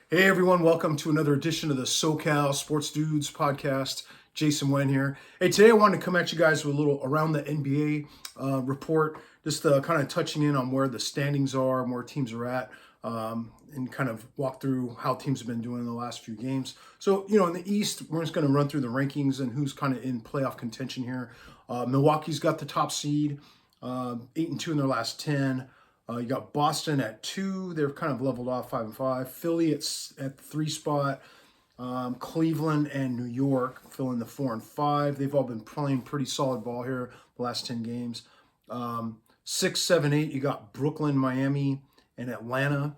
Hey everyone, welcome to another edition of the SoCal Sports Dudes podcast. Jason Wen here. Hey, today I wanted to come at you guys with a little around the NBA report, just kind of touching in on where the standings are and where teams are at, and kind of walk through how teams have been doing in the last few games. So, in the East, we're just going to run through the rankings and who's kind of in playoff contention here. Milwaukee's got the top seed, 8-2 in their last 10. You got Boston at 2. They're kind of leveled off 5-5. Philly at the 3 spot. Cleveland and New York fill in the 4 and 5. They've all been playing pretty solid ball here the last 10 games. 6, 7, 8. You got Brooklyn, Miami, and Atlanta.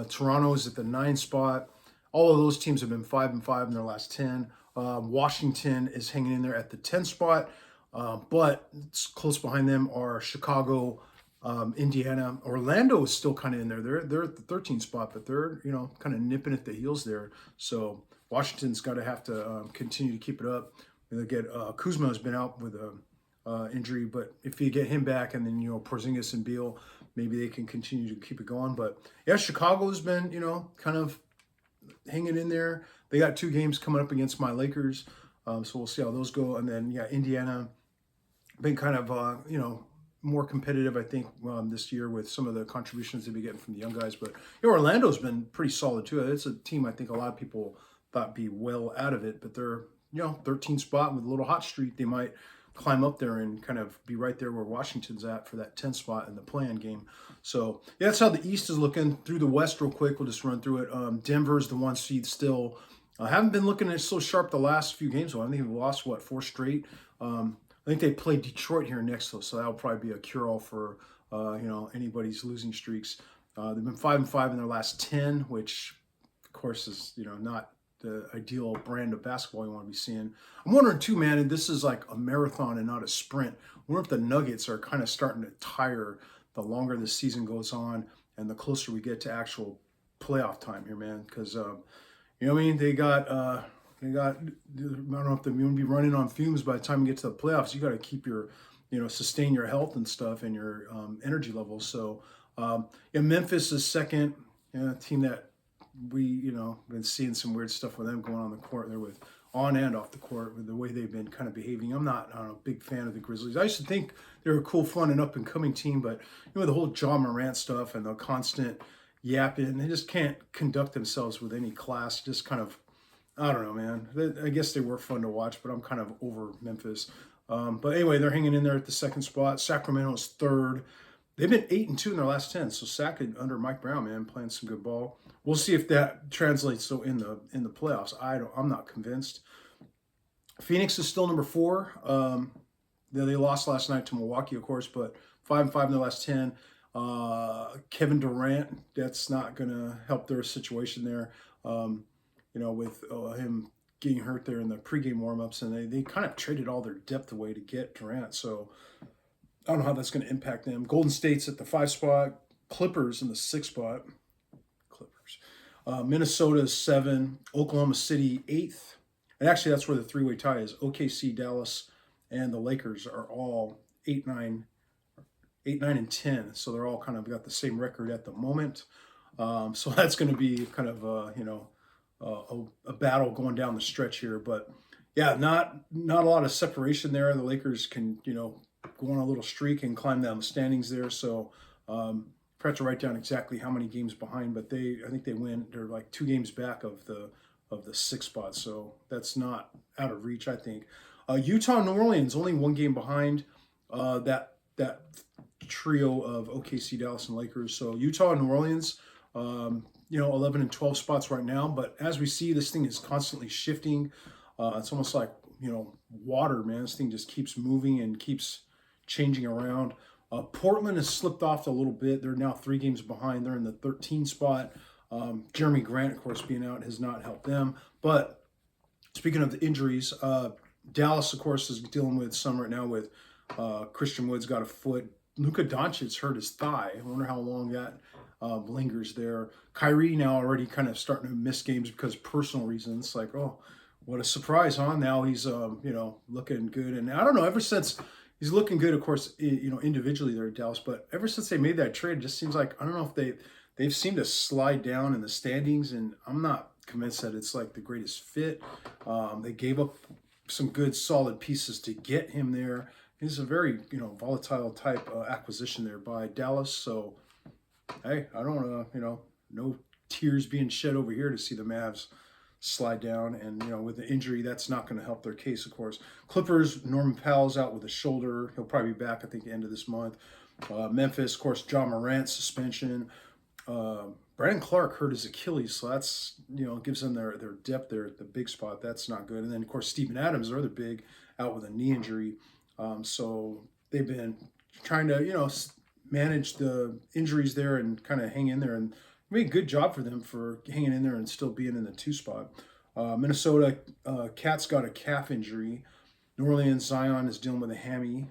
Toronto is at the 9 spot. All of those teams have been 5-5 in their last 10. Washington is hanging in there at the 10 spot, but close behind them are Chicago, Indiana. Orlando is still kind of in there. They're at the 13th spot, but they're kind of nipping at the heels there. So Washington's got to have to continue to keep it up. They get Kuzma has been out with a injury, but if you get him back, and then Porzingis and Beal, maybe they can continue to keep it going. But yeah, Chicago's been kind of hanging in there. They got 2 games coming up against my Lakers, so we'll see how those go. And then Indiana been kind of more competitive, I think, this year with some of the contributions they've been getting from the young guys. But Orlando's been pretty solid too. It's a team I think a lot of people thought be well out of it, but they're 13th spot with a little hot streak. They might climb up there and kind of be right there where Washington's at for that 10th spot in the play-in game. So yeah, that's how the East is looking. Through the West real quick, we'll just run through it. Denver's the 1 seed still. I haven't been looking at so sharp the last few games, though. I think they've lost 4 straight. I think they play Detroit here next, though, so that'll probably be a cure-all for anybody's losing streaks. They've been 5-5 in their last 10, which of course is not the ideal brand of basketball you want to be seeing. I'm wondering too, man, and this is like a marathon and not a sprint. I wonder if the Nuggets are kind of starting to tire the longer the season goes on and the closer we get to actual playoff time here, man. Because what I mean, they got. I don't know if they're going to be running on fumes by the time you get to the playoffs. You got to keep your, sustain your health and stuff and your energy levels. So, Memphis is second, team that we, been seeing some weird stuff with them going on the court there with on and off the court with the way they've been kind of behaving. I'm not a big fan of the Grizzlies. I used to think they were a cool, fun, and up and coming team, but the whole Ja Morant stuff and the constant yapping, they just can't conduct themselves with any class. Just kind of, I don't know, man. I guess they were fun to watch, but I'm kind of over Memphis. But anyway, they're hanging in there at the 2nd spot. Sacramento's 3rd. They've been 8-2 in their last 10. So Sac under Mike Brown, man, playing some good ball. We'll see if that translates so in the playoffs. I'm not convinced. Phoenix is still number 4. They lost last night to Milwaukee, of course, but 5-5 in their last 10. Kevin Durant, that's not going to help their situation there. With him getting hurt there in the pregame warmups, and they kind of traded all their depth away to get Durant. So I don't know how that's going to impact them. Golden State's at the 5 spot. Clippers in the 6 spot. Clippers. Minnesota is 7. Oklahoma City 8th. And actually, that's where the 3-way tie is. OKC, Dallas, and the Lakers are all 8-9, 8-9, and 10. So they're all kind of got the same record at the moment. So that's going to be kind of a battle going down the stretch here. But yeah, not a lot of separation there. The Lakers can go on a little streak and climb down the standings there. So perhaps to write down exactly how many games behind, but I think they win. They're like 2 games back of the 6th spot. So that's not out of reach, I think. Utah, New Orleans only 1 game behind that trio of OKC, Dallas, and Lakers. So Utah and New Orleans. 11 and 12 spots right now. But as we see, this thing is constantly shifting. It's almost like, water, man. This thing just keeps moving and keeps changing around. Portland has slipped off a little bit. They're now 3 games behind. They're in the 13th spot. Jeremy Grant, of course, being out has not helped them. But speaking of the injuries, Dallas, of course, is dealing with some right now with Christian Wood's got a foot. Luka Doncic hurt his thigh. I wonder how long that lingers there. Kyrie now already kind of starting to miss games because of personal reasons. Like, oh, what a surprise, huh? Now he's, looking good. And I don't know, ever since he's looking good, of course, individually there at Dallas, but ever since they made that trade, it just seems like, I don't know if they've seemed to slide down in the standings, and I'm not convinced that it's like the greatest fit. They gave up some good solid pieces to get him there. He's a very volatile type acquisition there by Dallas. So hey, I don't no tears being shed over here to see the Mavs slide down, and with the injury, that's not going to help their case, of course. Clippers, Norman Powell's out with a shoulder. He'll probably be back, I think, the end of this month. Memphis, of course, John Morant suspension. Brandon Clark hurt his Achilles, so that's gives them their depth there at the big spot. That's not good. And then of course Steven Adams, their other big, out with a knee injury. So they've been trying to manage the injuries there and kind of hang in there, and made a good job for them for hanging in there and still being in the 2 spot. Minnesota, Cat's got a calf injury. New Orleans, Zion is dealing with a hammy,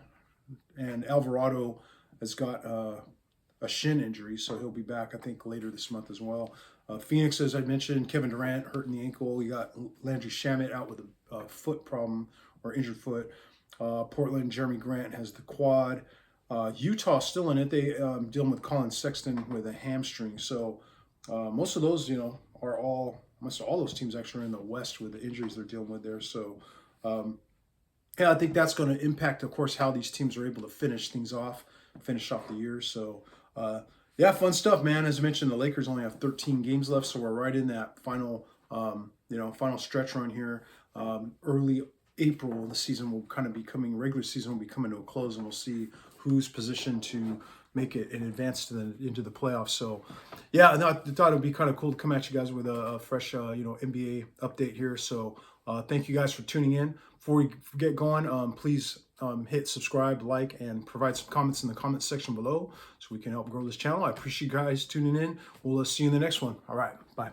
and Alvarado has got a shin injury, so he'll be back, I think, later this month as well. Phoenix, as I mentioned, Kevin Durant hurting the ankle. We got Landry Shamet out with a foot problem or injured foot. Portland, Jeremy Grant has the quad. Utah still in it. They dealing with Colin Sexton with a hamstring. So most of those, are almost all those teams actually are in the West with the injuries they're dealing with there. So yeah, I think that's going to impact, of course, how these teams are able to finish off the year. So yeah, fun stuff, man. As I mentioned, the Lakers only have 13 games left, so we're right in that final, final stretch run here. Early April, the season will kind of be coming. Regular season will be coming to a close, and we'll see who's positioned to make it and advance into the playoffs. So, yeah, I thought it would be kind of cool to come at you guys with a fresh, NBA update here. So, thank you guys for tuning in. Before we get going, please hit subscribe, like, and provide some comments in the comment section below so we can help grow this channel. I appreciate you guys tuning in. We'll see you in the next one. All right, bye.